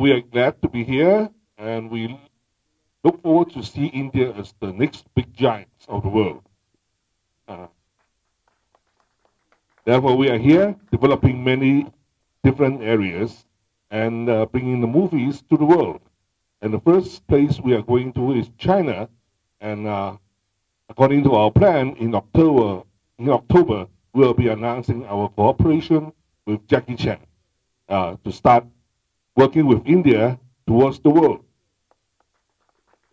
we are glad to be here, and we look forward to see India as the next big giants of the world. Therefore, we are here developing many different areas and bringing the movies to the world. And the first place we are going to is China, and according to our plan, in October, we'll be announcing our cooperation with Jackie Chan to start working with India towards the world.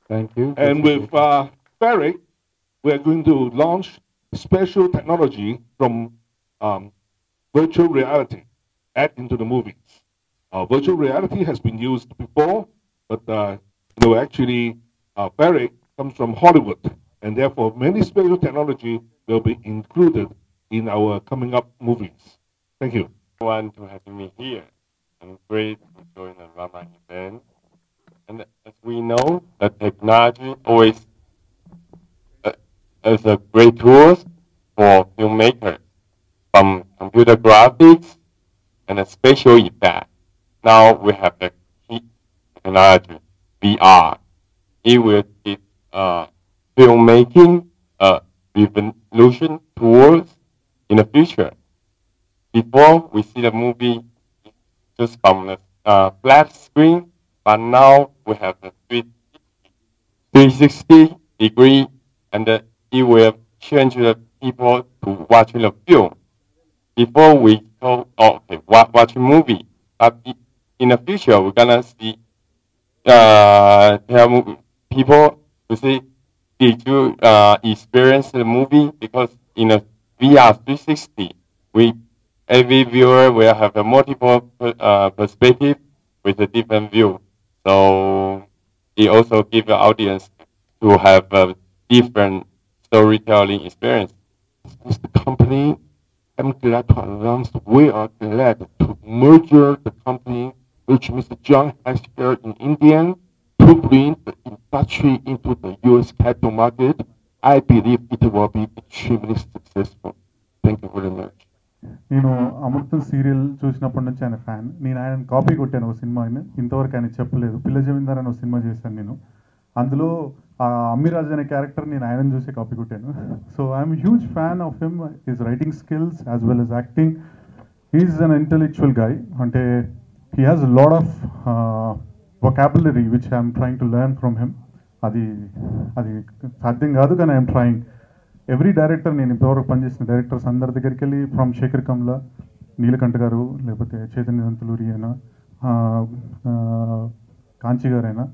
Thank you. And with Ferric, we are going to launch special technology from virtual reality add into the movies. Virtual reality has been used before, but actually, Ferric comes from Hollywood, and therefore many special technology will be included in our coming up movies. Thank you. Everyone to having me here. I'm great to join the Rama event. And as we know, the technology always is a great tool for filmmakers, from computer graphics and a special effect. Now we have the key technology, VR. It will give filmmaking a revolution towards in the future. Before we see the movie just from the flat screen, but now we have the 360 degree, and it will change the people to watching the film. Before we go, watch a movie, but in the future we're gonna see people to say, did you experience the movie? Because in a VR 360, every viewer will have a multiple perspective with a different view. So it also gives the audience to have a different storytelling experience. As the company, I'm glad to announce we are glad to merge the company which Mr. John has here in India to bring the industry into the US capital market. I believe it will be extremely successful. Thank you very much. నేను అమృతం serial చూసినప్పటి నుంచి ఆయన fan. నేను ఆయన copy కొట్టాను ఒక cinema, ఇంతవరకు ఆయన చెప్పలేదు. పిల్ల జమీందార్ అని ఒక సినిమా చేశాను నేను. అందులో అమ్మిరాజ్ అనే క్యారెక్టర్ నేను ఆయన చూసి కాపీ కొట్టాను. So I'm huge fan of him, his writing skills as well as acting. He's an intellectual guy. అంటే he has lot of vocabulary which I'm trying to learn from him. అది సాధ్యం కాదు, కానీ I'm trying. Every director, నేను ఇంతవరకు పనిచేసిన directors అందరి దగ్గరికి వెళ్ళి, ఫ్రమ్ శేఖర్ కమ్లా, నీలకంఠ గారు, లేకపోతే చైతన్య దంతులూరి అయినా, కాంచి గారైనా,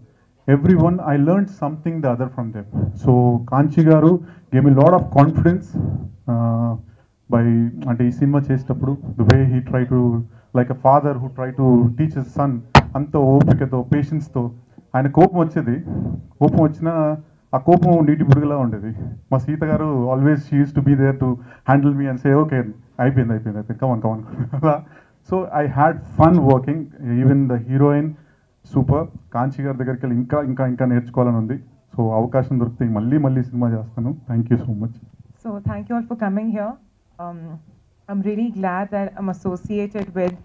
every one I learn something the other from them. So Kanchi garu gave me lot of confidence అంటే ఈ సినిమా చేసేటప్పుడు the way he try to like a father who try to teach his son, అంత ఓపికతో పేషెన్స్తో. ఆయన కోపం వచ్చేది, కోపం వచ్చినా ఆ కోపం నీటి బుడుగులా ఉండేది. మా Sita garu always she used to be there to handle me and say okay అయిపోయింది come on. So I had fun working. Even the heroine super. Kanchi గారి దగ్గరికి వెళ్ళి ఇంకా నేర్చుకోవాలని ఉంది. సో అవకాశం దొరికితే మళ్ళీ సినిమా చేస్తాను. Thank you so much. So thank you all for coming here. I'm really glad that I'm associated with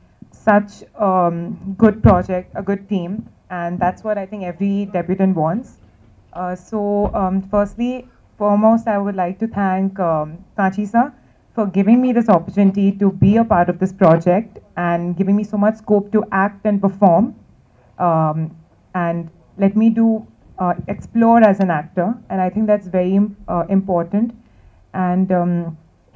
such good project, a good team, and that's what I think every debutant wants. Firstly, foremost, I would like to thank Kachi sir for giving me this opportunity to be a part of this project and giving me so much scope to act and perform, and let me explore as an actor, and I think that's very important. And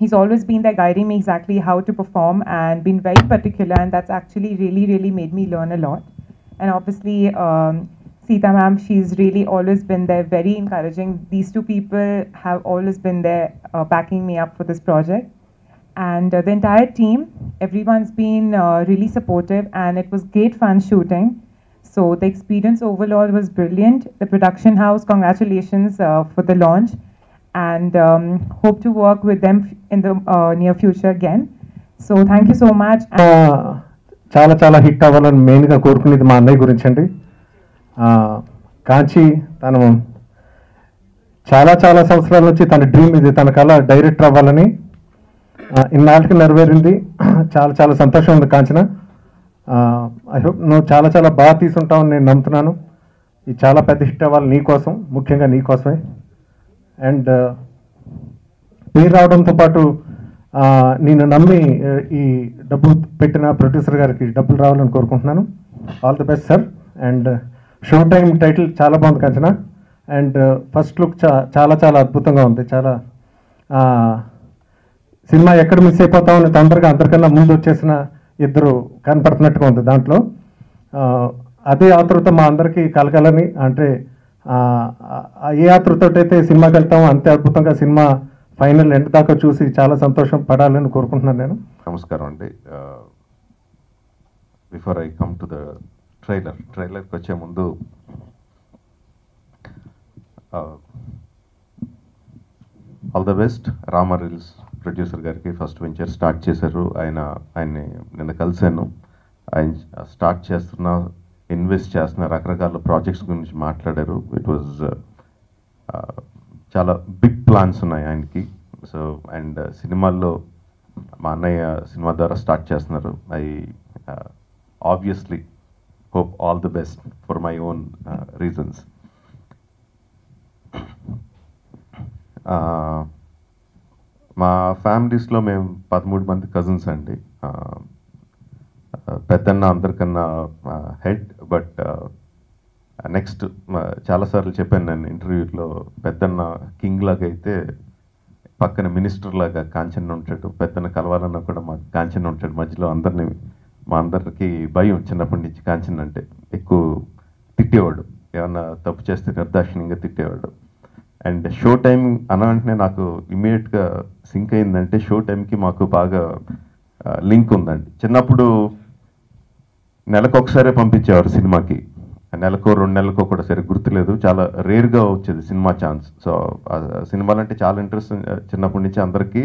he's always been there guiding me exactly how to perform and been very particular, and that's actually really made me learn a lot. And obviously, Sita ma'am, she's really always been there, very encouraging. These two people have always been there backing me up for this project. And the entire team, everyone's been really supportive, and it was great fun shooting. So the experience overall was brilliant. The production house, congratulations for the launch, and hope to work with them in the near future again. So thank you so much. చాలా hit అవ్వాలని మెయిన్గా కోరుకునేది మా అన్నయ్య గురించి అండి. కాంచి తను చాలా సంవత్సరాల నుంచి తన డ్రీమ్ ఇది, తన కళ డైరెక్టర్ అవ్వాలని. ఇన్నాళ్ళకి నెరవేరింది. చాలా సంతోషం ఉంది కాంచన. ఐ హోప్ నువ్వు చాలా చాలా బాగా తీసుంటావని నేను నమ్ముతున్నాను. ఇది చాలా పెద్ద హిట్ అవ్వాలి నీ కోసం, ముఖ్యంగా నీ కోసమే. అండ్ పేరు రావడంతో పాటు నేను నమ్మి ఈ డబ్బు పెట్టిన ప్రొడ్యూసర్ గారికి డబ్బులు రావాలని కోరుకుంటున్నాను. All the best sir. And show time title చాలా బాగుంది కంచనా. అండ్ ఫస్ట్ లుక్ చాలా చాలా అద్భుతంగా ఉంది. చాలా సినిమా ఎక్కడ మిస్ అయిపోతామని తొందరగా అందరికన్నా ముందు వచ్చేసిన ఇద్దరు కనపడుతున్నట్టుగా ఉంది దాంట్లో. అదే ఆతృత మా అందరికీ కలగాలని, అంటే ఏ ఆతృతోటైతే సినిమాకి వెళ్తామో అంతే అద్భుతంగా సినిమా ఫైనల్ ఎండ్ దాకా చూసి చాలా సంతోషం పడాలని కోరుకుంటున్నాను నేను. నమస్కారం అండి. Before I come to the ట్రైలర్కి వచ్చే ముందు all the best Rama reels producer గారికి. ఫస్ట్ వెంచర్ స్టార్ట్ చేశారు ఆయన్ని నిన్న కలిశాను. ఆయన స్టార్ట్ చేస్తున్న, ఇన్వెస్ట్ చేస్తున్న రకరకాల ప్రాజెక్ట్స్ గురించి మాట్లాడారు. ఇట్ వాజ్ చాలా బిగ్ ప్లాన్స్ ఉన్నాయి ఆయనకి. సో అండ్ సినిమాల్లో మా అన్నయ్య సినిమా ద్వారా స్టార్ట్ చేస్తున్నారు. I obviously hope all the best for my own reasons. మా ఫ్యామిలీస్లో మేము 13 మంది కజిన్స్ అండి. పెద్దన్న అందరికన్నా హెడ్. బట్ నెక్స్ట్ చాలాసార్లు చెప్పాను నేను ఇంటర్వ్యూలో, పెద్దన్న కింగ్ లాగా అయితే పక్కన మినిస్టర్ లాగా కాంచన్ ఉంటాడు. పెద్దన్న కలవాలన్నా కూడా మా కాంచన్ ఉంటాడు మధ్యలో. మా అందరికి భయం చిన్నప్పటి నుంచి. కాంచన్ అంటే ఎక్కువ తిట్టేవాడు, ఏమన్నా తప్పు చేస్తే నిర్దాక్షిణ్యంగా తిట్టేవాడు. అండ్ షో టైం అన్న వెంటనే నాకు ఇమీడియట్గా సింక్ అయిందంటే షో టైంకి మాకు బాగా లింక్ ఉందండి. చిన్నప్పుడు నెలకు ఒకసారి పంపించేవారు సినిమాకి, నెలకో 2 నెలలకో కూడా సరే గుర్తులేదు. చాలా రేర్గా వచ్చేది సినిమా ఛాన్స్. సో సినిమాలు అంటే చాలా ఇంట్రెస్ట్ చిన్నప్పటి నుంచి అందరికీ.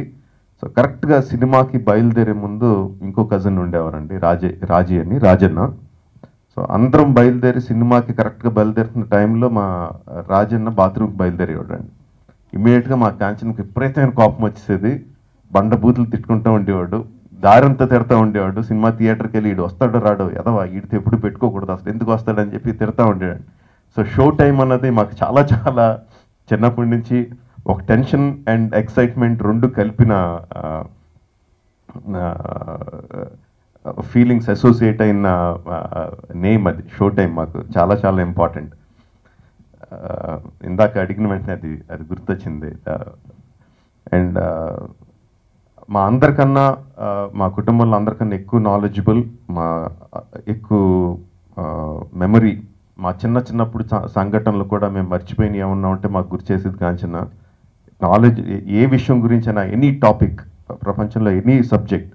సో కరెక్ట్గా సినిమాకి బయలుదేరే ముందు ఇంకో కజిన్ ఉండేవారండి, రాజన్న. సో అందరం బయలుదేరి సినిమాకి కరెక్ట్గా బయలుదేరుతున్న టైంలో మా రాజన్న బాత్రూమ్కి బయలుదేరేవాడండి. ఇమీడియట్గా మా కాంచన్కి విపరీతమైన కోపం వచ్చేది. బండ బూతులు తిట్టుకుంటూ ఉండేవాడు, దారంతా తిడతా ఉండేవాడు. సినిమా థియేటర్కి వెళ్ళి ఈడు వస్తాడో రాడో, ఎదవా ఈడితే ఎప్పుడు పెట్టుకోకూడదు, అసలు ఎందుకు వస్తాడని చెప్పి తిడతా ఉండేవాడు. సో షో టైం అన్నది మాకు చాలా చాలా చిన్నప్పటి నుంచి ఒక టెన్షన్ అండ్ ఎక్సైట్మెంట్ రెండు కలిపిన ఫీలింగ్స్ అసోసియేట్ అయిన నేమ్ అది. షో టైం మాకు చాలా చాలా ఇంపార్టెంట్. ఇందాక అడిగిన వెంటనే అది గుర్తొచ్చింది. అండ్ మా అందరికన్నా, మా కుటుంబంలో అందరికన్నా ఎక్కువ నాలెడ్జబుల్, ఎక్కువ మెమరీ, మా చిన్నప్పుడు సంఘటనలు కూడా మేము మర్చిపోయిన ఏమన్నా ఉంటే మాకు గుర్తు చేసేది కాంచన. నాలెడ్జ్ ఏ విషయం గురించి అయినా, ఎనీ టాపిక్, ప్రపంచంలో ఎనీ సబ్జెక్ట్,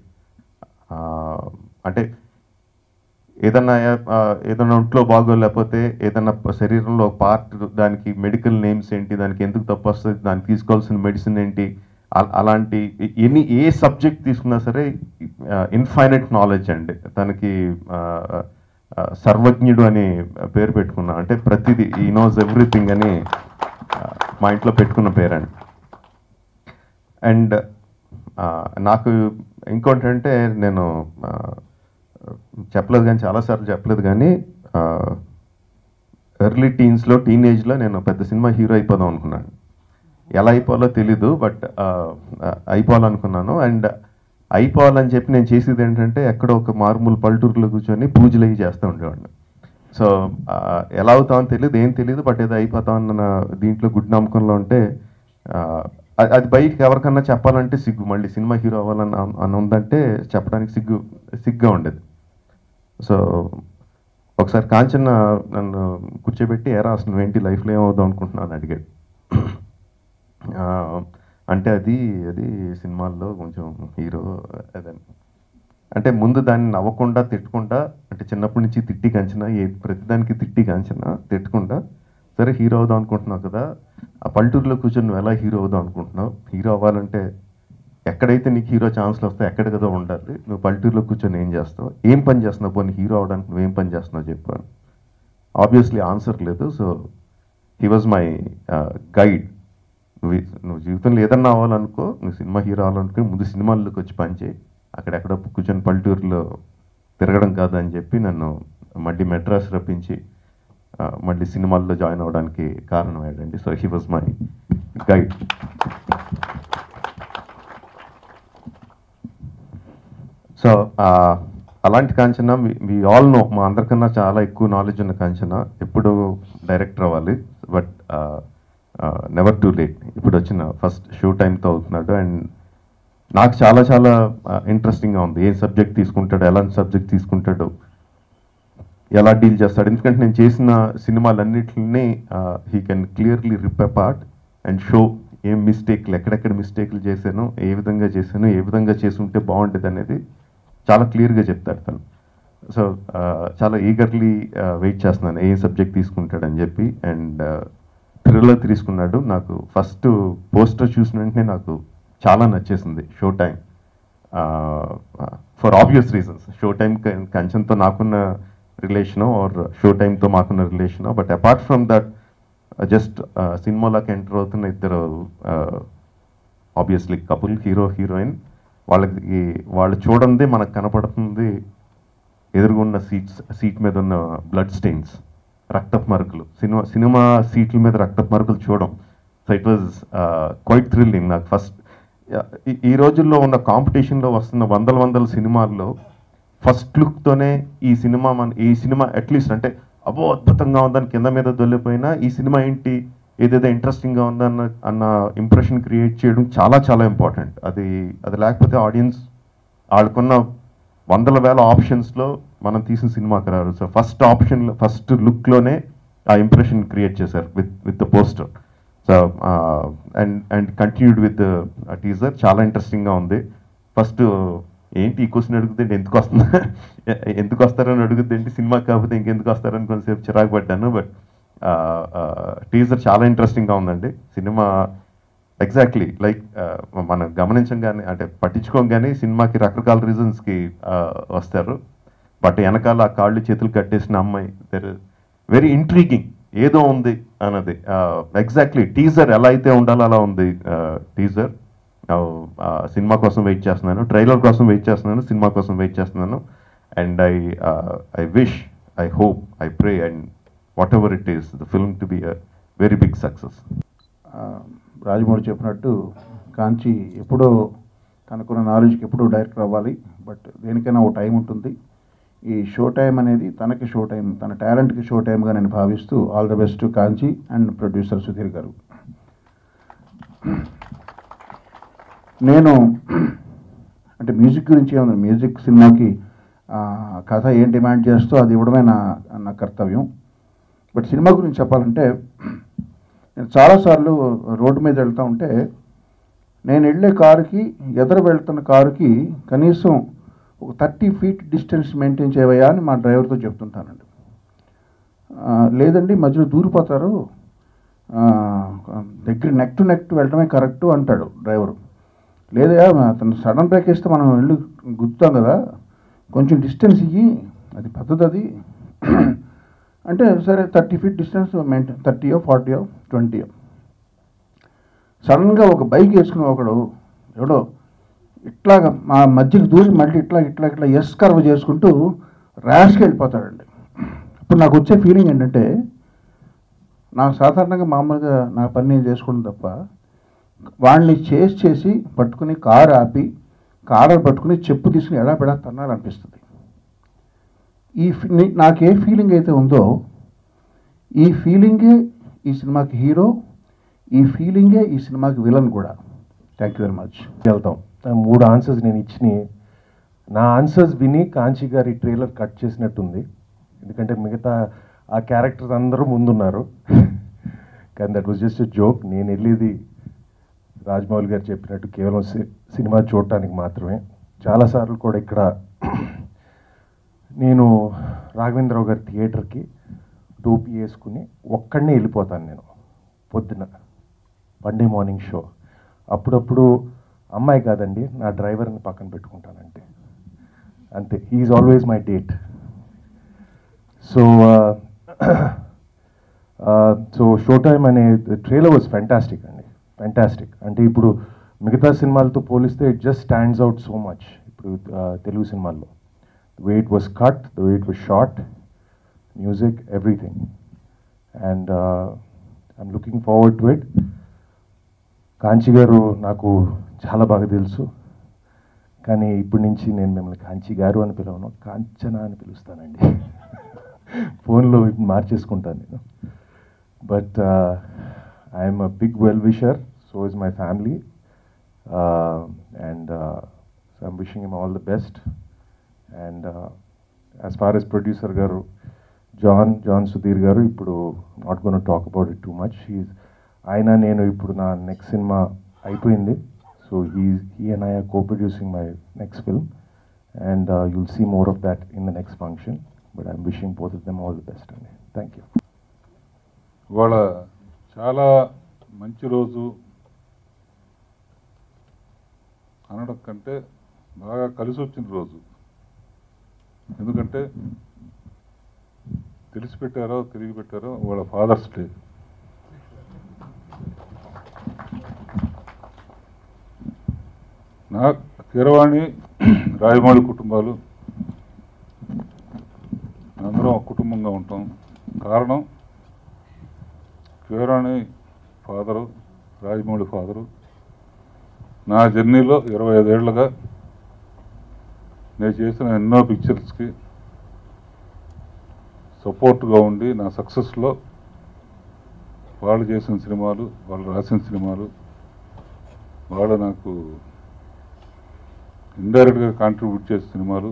అంటే ఏదన్నా ఒంట్లో బాగోలేకపోతే ఏదన్నా శరీరంలో ఒక పార్ట్, దానికి మెడికల్ నేమ్స్ ఏంటి, దానికి ఎందుకు తప్పు వస్తుంది, దానికి తీసుకోవాల్సిన మెడిసిన్ ఏంటి, అలాంటి ఏ సబ్జెక్ట్ తీసుకున్నా సరే ఇన్ఫైనైట్ నాలెడ్జ్ అండి. తనకి సర్వజ్ఞుడు అని పేరు పెట్టుకున్నా. అంటే ప్రతిదీ ఈ నోస్ ఎవ్రీథింగ్ అని మా ఇంట్లో పెట్టుకున్న పేరండి. అండ్ నాకు ఇంకోటంటే, నేను చెప్పలేదు కానీ చాలాసార్లు చెప్పలేదు కానీ, ఎర్లీ టీనేజ్లో నేను పెద్ద సినిమా హీరో అయిపోదాం అనుకున్నాను. ఎలా అయిపోవాలో తెలీదు, బట్ అయిపోవాలనుకున్నాను. అండ్ అయిపోవాలని చెప్పి నేను చేసేది ఏంటంటే, ఎక్కడో ఒక మారుమూల పల్లెటూరులో కూర్చొని పూజలు అవి చేస్తూ ఉండేవాడిని. సో ఎలా అవుతామని తెలియదు, ఏం తెలియదు, బట్ ఏదో అయిపోతామన్న దీంట్లో గుడ్ నమ్మకంలో ఉంటే, అది బయటికి ఎవరికన్నా చెప్పాలంటే సిగ్గు. మళ్ళీ సినిమా హీరో అవ్వాలని ఉందంటే చెప్పడానికి సిగ్గుగా ఉండేది. సో ఒకసారి కాంచన నన్ను కూర్చోబెట్టి, ఎరా అసలు నువ్వేంటి లైఫ్లో ఏమవుదాం అనుకుంటున్నాను అని అడిగాడు. అంటే అది సినిమాల్లో కొంచెం హీరో అదని. అంటే ముందు దాన్ని నవ్వకుండా తిట్టకుండా, అంటే చిన్నప్పటి నుంచి తిట్టి కంచిన, ప్రతిదానికి తిట్టి కంచిన తిట్టకుండా, సరే హీరో అవుదాం అనుకుంటున్నావు కదా, ఆ పల్లెటూరులో కూర్చొని నువ్వు ఎలా హీరో అవుదాం అనుకుంటున్నావు, హీరో అవ్వాలంటే ఎక్కడైతే నీకు హీరో ఛాన్స్లు వస్తాయి ఎక్కడ కదా ఉండాలి, నువ్వు పల్లెటూరులో కూర్చొని ఏం చేస్తావు, ఏం పని చేస్తున్నావు, పోనీ హీరో అవడానికి నువ్వేం పని చేస్తున్నావు చెప్పాను. ఆబ్వియస్లీ ఆన్సర్ లేదు. So he was my guide. నువ్వు జీవితంలో ఏదన్నా అవ్వాలనుకో, నువ్వు సినిమా హీరో అవ్వాలనుకో, ముందు సినిమాల్లోకి వచ్చి పనిచేయి, అక్కడెక్కడ కూర్చొని పల్లెటూరులో తిరగడం కాదు అని చెప్పి నన్ను మళ్ళీ మెడ్రాస్ రప్పించి మళ్ళీ సినిమాల్లో జాయిన్ అవ్వడానికి కారణం ఏంటండి. So he was my guide. So అలాంటి కాంచన వి ఆల్ నో, మా అందరికన్నా చాలా ఎక్కువ నాలెడ్జ్ ఉన్న కాంచన ఎప్పుడు డైరెక్టర్ అవ్వాలి, బట్ నెవర్ టూ లేట్. ఇప్పుడు వచ్చిన ఫస్ట్ షో టైంతో అవుతున్నాడు. అండ్ నాకు చాలా చాలా ఇంట్రెస్టింగ్గా ఉంది. ఏ సబ్జెక్ట్ తీసుకుంటాడు, ఎలాంటి సబ్జెక్ట్ తీసుకుంటాడు, ఎలా డీల్ చేస్తాడు. ఎందుకంటే నేను చేసిన సినిమాలన్నింటినీ he can clearly rip apart and show ఏం మిస్టేక్లు, ఎక్కడెక్కడ మిస్టేక్లు చేశాను, ఏ విధంగా చేశాను, ఏ విధంగా చేసుంటే బాగుంటుంది అనేది చాలా క్లియర్గా చెప్తాడు తను. సో చాలా ఈగర్లీ వెయిట్ చేస్తున్నాను ఏ సబ్జెక్ట్ తీసుకుంటాడని చెప్పి. అండ్ థ్రిల్లర్ తీసుకున్నాడు. నాకు ఫస్ట్ పోస్టర్ చూసిన వెంటనే నాకు చాలా నచ్చేసింది show time, for obvious reasons. Show time కంచన్తో నాకున్న రిలేషను ఆర్ షో టైంతో మాకున్న relation. But apart from that just సినిమాలోకి ఎంటర్ అవుతున్న ఇద్దరు ఆబ్వియస్లీ కపుల్, హీరో హీరోయిన్. వాళ్ళు చూడండి మనకు కనపడుతుంది ఎదురుగున్న సీట్ మీద ఉన్న బ్లడ్ స్టెయిన్స్, రక్తపు మరకలు. సినిమా సీట్ల మీద రక్తపు మరకలు చూడడం. So it was quite thrilling. నాకు ఫస్ట్ ఈ రోజుల్లో ఉన్న కాంపిటీషన్లో వస్తున్న వందల సినిమాల్లో ఫస్ట్ లుక్తోనే ఈ సినిమా అట్లీస్ట్ అంటే అబ్బో అద్భుతంగా ఉందని కింద మీద దొల్లిపోయినా ఈ సినిమా ఏంటి, ఏదైతే ఇంట్రెస్టింగ్గా ఉందన్న ఇంప్రెషన్ క్రియేట్ చేయడం చాలా చాలా ఇంపార్టెంట్. అది లేకపోతే ఆడియన్స్ వాళ్ళకున్న వందల వేల ఆప్షన్స్లో మనం తీసిన సినిమాకి రారు. సో ఫస్ట్ లుక్లోనే ఆ ఇంప్రెషన్ క్రియేట్ చేశారు with the poster. So and continued with teaser. చాలా ఇంట్రెస్టింగ్గా ఉంది. ఫస్ట్ ఏంటి ఈ క్వశ్చన్ అడుగుతుంటే ఎందుకు వస్తారని అడుగుతుంటే సినిమా కాకపోతే ఇంకెందుకు వస్తారని కొంతసేపు చిరాకు పడ్డాను. బట్ టీజర్ చాలా ఇంట్రెస్టింగ్గా ఉందండి. సినిమా ఎగ్జాక్ట్లీ లైక్ మనం గమనించంగానే అంటే పట్టించుకోగానే సినిమాకి రకరకాల రీజన్స్కి వస్తారు. బట్ వెనకాల ఆ కాళ్ళు చేతులు కట్టేసిన అమ్మాయి వెరీ ఇంట్రీగింగ్, ఏదో ఉంది అన్నది. ఎగ్జాక్ట్లీ టీజర్ ఎలా అయితే ఉండాలో అలా ఉంది టీజర్. సినిమా కోసం వెయిట్ చేస్తున్నాను, ట్రైలర్ కోసం వెయిట్ చేస్తున్నాను, సినిమా కోసం వెయిట్ చేస్తున్నాను. And I wish, I hope, I pray and whatever it is the film to be a very big success. Rajamouli చెప్పినట్టు కాంచి ఎప్పుడో తనకున్న నాలెడ్జ్కి ఎప్పుడో డైరెక్టర్ అవ్వాలి. బట్ దేనికైనా ఓ టైం ఉంటుంది. ఈ షో టైం అనేది తనకి షో టైం, తన టాలెంట్కి షో టైంగా నేను భావిస్తూ all the best Kanchi and producer Sudheer గారు. నేను అంటే మ్యూజిక్ గురించి ఏముంది, మ్యూజిక్ సినిమాకి కథ ఏం డిమాండ్ చేస్తూ అది ఇవ్వడమే నా కర్తవ్యం. బట్ సినిమా గురించి చెప్పాలంటే నేను చాలాసార్లు రోడ్డు మీద వెళ్తూ ఉంటే నేను వెళ్ళే కారుకి ఎదురు వెళ్తున్న కారుకి కనీసం ఒక 30 feet డిస్టెన్స్ మెయింటైన్ చేయవయ్యా అని మా డ్రైవర్తో చెప్తుంటానండి. లేదండి మధ్యలో దూరిపోతారు, దగ్గర నెక్ టు నెక్ వెళ్ళడమే కరెక్టు అంటాడు డ్రైవరు. లేదా అతను సడన్ బ్రేక్ వేస్తే మనం వెళ్ళి గుద్దుతాం కదా, కొంచెం డిస్టెన్స్ ఇయ్యి, అది పద్ధతి అది అంటే సరే 30 feet distance maintain, 30 or 40 or 20. సడన్గా ఒక బైక్ వేసుకుని ఒకడు ఎవడో ఇట్లాగా మా మధ్యకి దూరి మళ్ళీ ఇట్లా ఎస్ కర్వ్ చేసుకుంటూ ర్యాష్గా వెళ్ళిపోతాడండి. ఇప్పుడు నాకు వచ్చే ఫీలింగ్ ఏంటంటే, నాకు సాధారణంగా మామూలుగా నా పని నేను చేసుకోవడం తప్ప వాడిని చేసి పట్టుకుని కారు ఆపి కారు పట్టుకుని చెప్పు తీసుకుని ఎడాపెడా తన్నాలనిపిస్తుంది. నాకే ఫీలింగ్ అయితే ఉందో ఈ ఫీలింగే ఈ సినిమాకి హీరో, ఈ ఫీలింగే ఈ సినిమాకి విలన్ కూడా. Thank you very much. వెళ్తాం 3 ఆన్సర్స్ నేను ఇచ్చినాయి. నా ఆన్సర్స్ విని కాంచి గారి ట్రైలర్ కట్ చేసినట్టుంది. ఎందుకంటే మిగతా ఆ క్యారెక్టర్స్ అందరూ ముందున్నారు. కానీ that was just a joke. నేను వెళ్ళేది రాజమౌళి గారు చెప్పినట్టు కేవలం సినిమా చూడటానికి మాత్రమే. చాలాసార్లు కూడా ఇక్కడ నేను రాఘవేంద్రరావు గారి థియేటర్కి టోపీ వేసుకుని ఒక్కడనే వెళ్ళిపోతాను నేను పొద్దున మండే మార్నింగ్ షో. అప్పుడప్పుడు అమ్మాయి కాదండి నా డ్రైవర్ని పక్కన పెట్టుకుంటానంటే అంతే. He is always my date. So show time అనే ట్రైలర్ వాజ్ ఫ్యాంటాస్టిక్ అండి, ఫ్యాంటాస్టిక్. అంటే ఇప్పుడు మిగతా సినిమాలతో పోలిస్తే it just stands out so much ఇప్పుడు తెలుగు సినిమాల్లో. the way it was cut, the way it was shot, music, everything. And I'm looking forward to it. కాంచి గారు నాకు చాలా బాగా తెలుసు, కానీ ఇప్పటి నుంచి నేను మిమ్మల్ని కాంచి గారు అని పిలవను, కాంచనా అని పిలుస్తానండి. ఫోన్లో మార్చేసుకుంటాను నేను. But I'm a big well wisher, so is my family, and so I'm wishing him all the best. And as far as producer గారు జాన్ సుధీర్ గారు, ఇప్పుడు not gonna talk about it too much. ఆయన నేను ఇప్పుడు నా next cinema అయిపోయింది, so he and I are co-producing my next film, and you'll see more of that in the next function, but I'm wishing both of them all the best. Thank you. ఇవాళ చాలా మంచి రోజు అనడం కంటే బాగా కలిసి వచ్చిన రోజు. ఎందుకంటే తెలిసి పెట్టారో తిరిగి పెట్టారో వాళ్ళ ఫాదర్స్ డే. నా కీరవాణి రాజమౌళి కుటుంబాలు అందరం ఒక కుటుంబంగా ఉంటాం. కారణం కీరవాణి ఫాదరు, రాజమౌళి ఫాదరు నా జర్నీలో 25 ఏళ్లుగా నేను చేసిన ఎన్నో పిక్చర్స్కి సపోర్ట్గా ఉండి నా సక్సెస్లో వాళ్ళు చేసిన సినిమాలు, వాళ్ళు రాసిన సినిమాలు, వాళ్ళు నాకు ఇండైరెక్ట్గా కాంట్రిబ్యూట్ చేసే సినిమాలు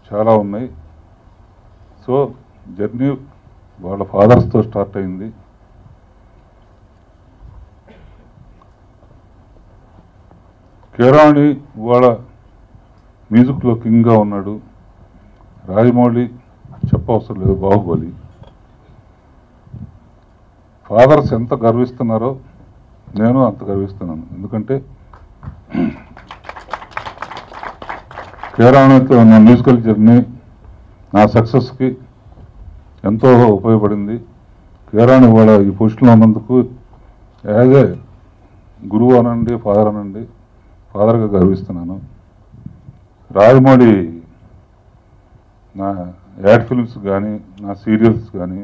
చాలా ఉన్నాయి. సో జర్నీ వాళ్ళ ఫాదర్స్తో స్టార్ట్ అయింది. కీరవాణి వాళ్ళ మ్యూజిక్లో కింగ్గా ఉన్నాడు. రాజమౌళి చెప్పవసరం లేదు, బాహుబలి. ఫాదర్స్ ఎంత గర్విస్తున్నారో నేను అంత గర్విస్తున్నాను. ఎందుకంటే కీరవాణితో నా మ్యూజికల్ జర్నీ నా సక్సెస్కి ఎంతో ఉపయోగపడింది. కీరవాణి వాళ్ళ ఈ పొజిషన్లో ఉన్నందుకు యాజ్ ఏ గురువు అనండి, ఫాదర్ అనండి, ఫాదర్గా గర్విస్తున్నాను. రాజమౌళి నా యాడ్ ఫిల్మ్స్ కానీ, నా సీరియల్స్ కానీ,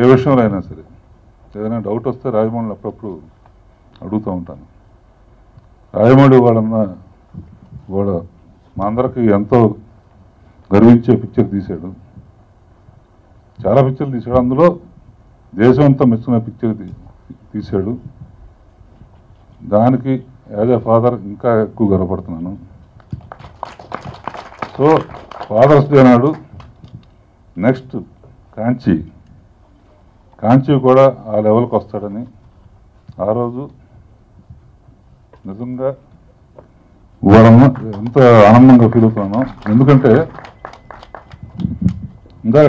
ఏ విషయంలో అయినా సరే ఏదైనా డౌట్ వస్తే రాజమౌళిని అప్పుడప్పుడు అడుగుతూ ఉంటాను. రాజమౌళి వాళ్ళ మా అందరికి ఎంతో గర్వించే పిక్చర్ తీశాడు. చాలా పిక్చర్లు తీశాడు, అందులో దేశం అంతా మెచ్చిన పిక్చర్ తీశాడు. దానికి యాజ్ ఏ ఫాదర్ ఇంకా ఎక్కువ గర్వపడుతున్నాను. సో ఫాదర్స్ డే నాడు నెక్స్ట్ కాంచి కూడా ఆ లెవెల్కి వస్తాడని ఆ రోజు నిజంగా వాళ్ళమ్మ ఎంత ఆనందంగా ఫీల్ అవుతున్నాను. ఎందుకంటే ఇంకా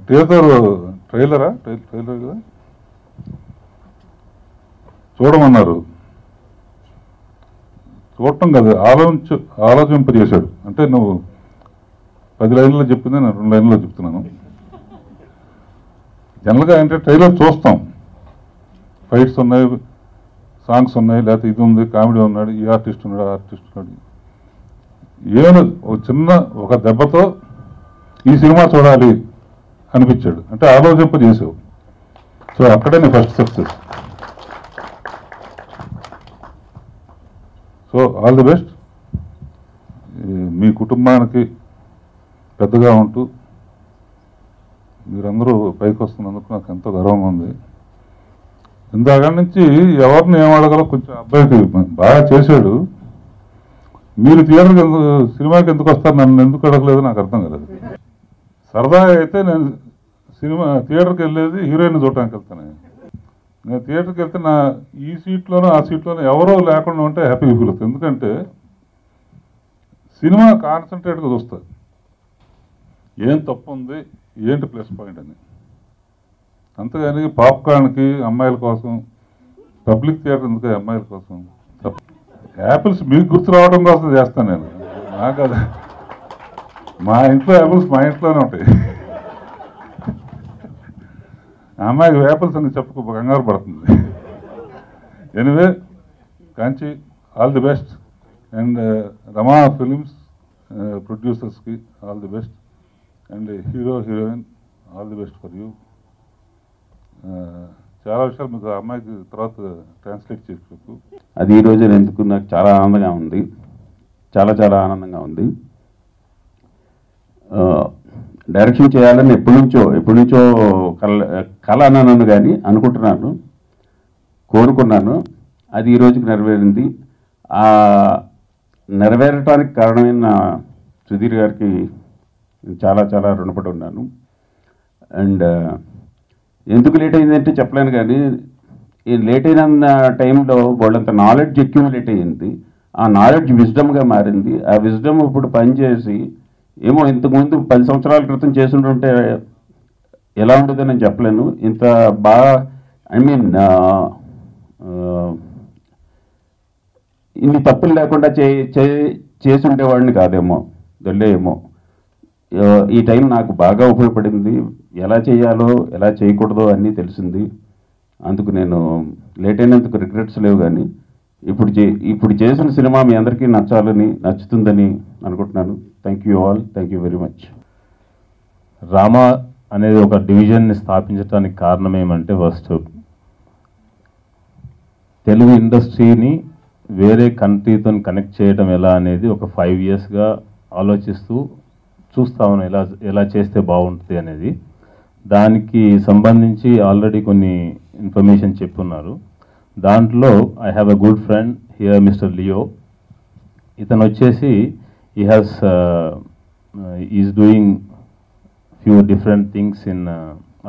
ట్రైలర్ కదా చూడమన్నారు, చూడటం కదా ఆలోచింపజేశాడు. అంటే నువ్వు 10 లైన్లో చెప్పింది నేను 2 లైన్లో చెప్తున్నాను. జనరల్గా అంటే ట్రైలర్ చూస్తాం, ఫైట్స్ ఉన్నాయి, సాంగ్స్ ఉన్నాయి, లేకపోతే ఇది ఉంది, కామెడీ ఉన్నాడు, ఈ ఆర్టిస్ట్ ఉన్నాడు, ఆ ఆర్టిస్ట్ ఉన్నాడు. ఏను ఒక దెబ్బతో ఈ సినిమా చూడాలి అనిపించాడు. అంటే ఆలోచింపజేసావు. సో అక్కడే నీ first success. So all the best. మీ కుటుంబానికి పెద్దగా ఉంటూ మీరందరూ పైకి వస్తున్నందుకు నాకు ఎంతో గర్వంగా ఉంది. ఇందాక నుంచి ఎవరిని ఏం అడగాలో కొంచెం అబ్బాయికి బాగా చేశాడు. మీరు థియేటర్కి సినిమాకి ఎందుకు వస్తారు, నన్ను ఎందుకు అడగలేదు నాకు అర్థం కాలేదు. సరదాగా అయితే నేను థియేటర్కి వెళ్ళేది హీరోయిన్ చూడటానికి వెళ్తాను. నేను థియేటర్కి వెళ్తే నా ఈ సీట్లోనూ ఆ సీట్లోనూ ఎవరో లేకుండా ఉంటే హ్యాపీగా ఫీల్ అవుతుంది. ఎందుకంటే సినిమా కాన్సన్ట్రేట్గా చూస్తుంది, ఏం తప్పు ఉంది, ఏంటి ప్లస్ పాయింట్ అని. అంతేగాని పాప్కార్న్కి అమ్మాయిల కోసం, పబ్లిక్ థియేటర్ ఎందుకు అమ్మాయిల కోసం, యాపిల్స్ మీకు గుర్తు రావడం కోసం చేస్తాను నేను. నాకు అది మా ఇంట్లో యాపిల్స్ మా ఇంట్లోనే ఉంటాయి. అమ్మాయికి యాపిల్స్ అని చెప్పు కంగారు పడుతుంది. Anyway Kanchi all the best. And Rama films ప్రొడ్యూసర్స్కి all the best, and hero heroine all the best for you. చాలా విషయాలు మీకు ఆ అమ్మాయికి తర్వాత ట్రాన్స్లేట్ చేసి చెప్పు. అది ఈరోజు ఎందుకు నాకు చాలా ఆనందంగా ఉంది, చాలా చాలా ఆనందంగా ఉంది. డైరెక్షన్ చేయాలని ఎప్పటి నుంచో కళ అన్నాను కానీ అనుకుంటున్నాను, కోరుకున్నాను. అది ఈరోజుకి నెరవేరింది. నెరవేరటానికి కారణమైన సుధీర్ గారికి చాలా చాలా రుణపడి ఉన్నాను. అండ్ ఎందుకు లేట్ అయిందంటే చెప్పలేను, కానీ ఈ లేట్ అయిన టైంలో వాళ్ళంత నాలెడ్జ్ అక్యుములేట్ అయ్యింది. ఆ నాలెడ్జ్ విజ్డమ్గా మారింది. ఆ విజ్డమ్ ఇప్పుడు పనిచేసి ఏమో ఇంతకుముందు 10 సంవత్సరాల క్రితం చేస్తుంటే ఎలా ఉంటుందో నేను చెప్పలేను. ఇంత బాగా ఇన్ని తప్పులు లేకుండా చేసి ఉండేవాడిని కాదేమో, దొల్లేమో. ఈ టైం నాకు బాగా ఉపయోగపడింది. ఎలా చేయాలో ఎలా చేయకూడదో అన్నీ తెలిసింది. అందుకు నేను లేట్ అయినందుకు రిగ్రెట్స్ లేవు. కానీ ఇప్పుడు చేసిన సినిమా మీ అందరికీ నచ్చుతుందని అనుకుంటున్నాను. Thank you all, thank you very much. Rama అనేది ఒక డివిజన్ని స్థాపించడానికి కారణం ఏమంటే, ఫస్ట్ తెలుగు ఇండస్ట్రీని వేరే కంట్రీతో కనెక్ట్ చేయడం ఎలా అనేది ఒక 5 yearsగా ఆలోచిస్తూ చూస్తా ఉన్నాను, ఎలా చేస్తే బాగుంటుంది అనేది. దానికి సంబంధించి ఆల్రెడీ కొన్ని ఇన్ఫర్మేషన్ చెప్పున్నారు. దాంట్లో I have a good friend here, mister Leo. ఇతను వచ్చేసి is doing few different things in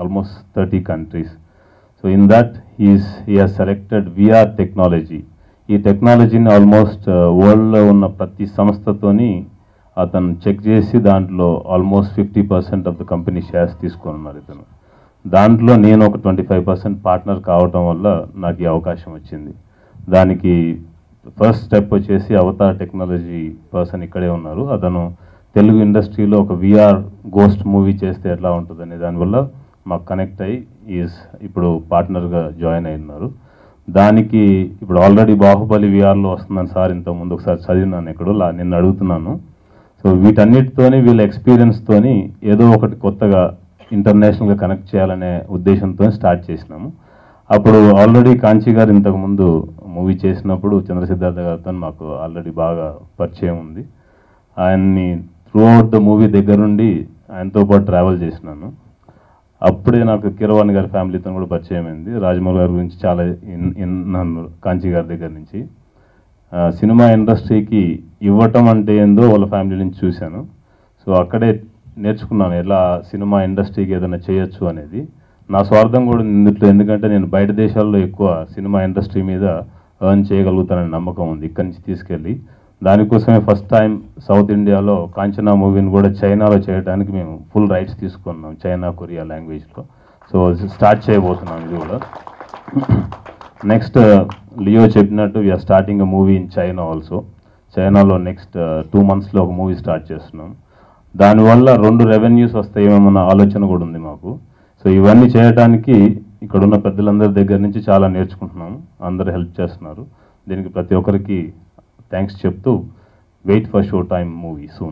almost 30 countries. So in that he has selected VR technology. ఈ టెక్నాలజీని ఆల్మోస్ట్ వరల్డ్లో ఉన్న ప్రతి సంస్థతోని అతను చెక్ చేసి దాంట్లో almost 50% of the company shares తీసుకున్నారు ఇతను. దాంట్లో నేను ఒక 25% పార్ట్నర్ కావటం వల్ల నాకు ఈ అవకాశం వచ్చింది. దానికి ఫస్ట్ స్టెప్ వచ్చేసి అవతార్ టెక్నాలజీ పర్సన్ ఇక్కడే ఉన్నారు. అతను తెలుగు ఇండస్ట్రీలో ఒక VR గోస్ట్ మూవీ చేస్తే ఎట్లా ఉంటుందనే దానివల్ల మాకు కనెక్ట్ అయ్యి ఇప్పుడు పార్ట్నర్గా జాయిన్ అయినారు. దానికి ఇప్పుడు ఆల్రెడీ బాహుబలి VRలో వస్తుందని సార్ ఇంతకుముందు ఒకసారి చదివినాను ఎక్కడో, నిన్ను అడుగుతున్నాను. సో వీటన్నిటితోని వీళ్ళ ఎక్స్పీరియన్స్తోని ఏదో ఒకటి కొత్తగా ఇంటర్నేషనల్గా కనెక్ట్ చేయాలనే ఉద్దేశంతో స్టార్ట్ చేసినాము. అప్పుడు ఆల్రెడీ కాంచీ గారు ఇంతకుముందు మూవీ చేసినప్పుడు చంద్రసిద్ధార్థ గారితో మాకు ఆల్రెడీ బాగా పరిచయం ఉంది. ఆయన్ని త్రూ అవుట్ ద మూవీ దగ్గర నుండి ఆయనతో పాటు ట్రావెల్ చేసినాను. అప్పుడే నాకు కీరవాణి గారి ఫ్యామిలీతో కూడా పరిచయం అయింది. రాజమౌళి గారి గురించి చాలా నన్ను కాంచీ గారి దగ్గర నుంచి సినిమా ఇండస్ట్రీకి ఇవ్వటం అంటే ఏందో వాళ్ళ ఫ్యామిలీ నుంచి చూశాను. సో అక్కడే నేర్చుకున్నాను ఎలా సినిమా ఇండస్ట్రీకి ఏదైనా చేయొచ్చు అనేది. నా స్వార్థం కూడా ఇందులో, ఎందుకంటే నేను బయట దేశాల్లో ఎక్కువ సినిమా ఇండస్ట్రీ మీద ఎర్న్ చేయగలుగుతానని నమ్మకం ఉంది ఇక్కడి నుంచి తీసుకెళ్ళి. దానికోసమే ఫస్ట్ టైం సౌత్ ఇండియాలో కాంచనా మూవీని కూడా చైనాలో చేయడానికి మేము ఫుల్ రైట్స్ తీసుకున్నాం, చైనా కొరియా లాంగ్వేజ్లో. సో స్టార్ట్ చేయబోతున్నాం ఇది కూడా. నెక్స్ట్ లియో చెప్పినట్టు we're starting a movie in China also. చైనాలో నెక్స్ట్ 2 monthsలో ఒక మూవీ స్టార్ట్ చేస్తున్నాం. దానివల్ల 2 revenues వస్తాయేమన్న ఆలోచన కూడా ఉంది మాకు. సో ఇవన్నీ చేయడానికి ఇక్కడున్న పెద్దలందరి దగ్గర నుంచి చాలా నేర్చుకుంటున్నాము. అందరూ హెల్ప్ చేస్తున్నారు. దీనికి ప్రతి ఒక్కరికి థ్యాంక్స్ చెప్తూ wait for show time movie soon.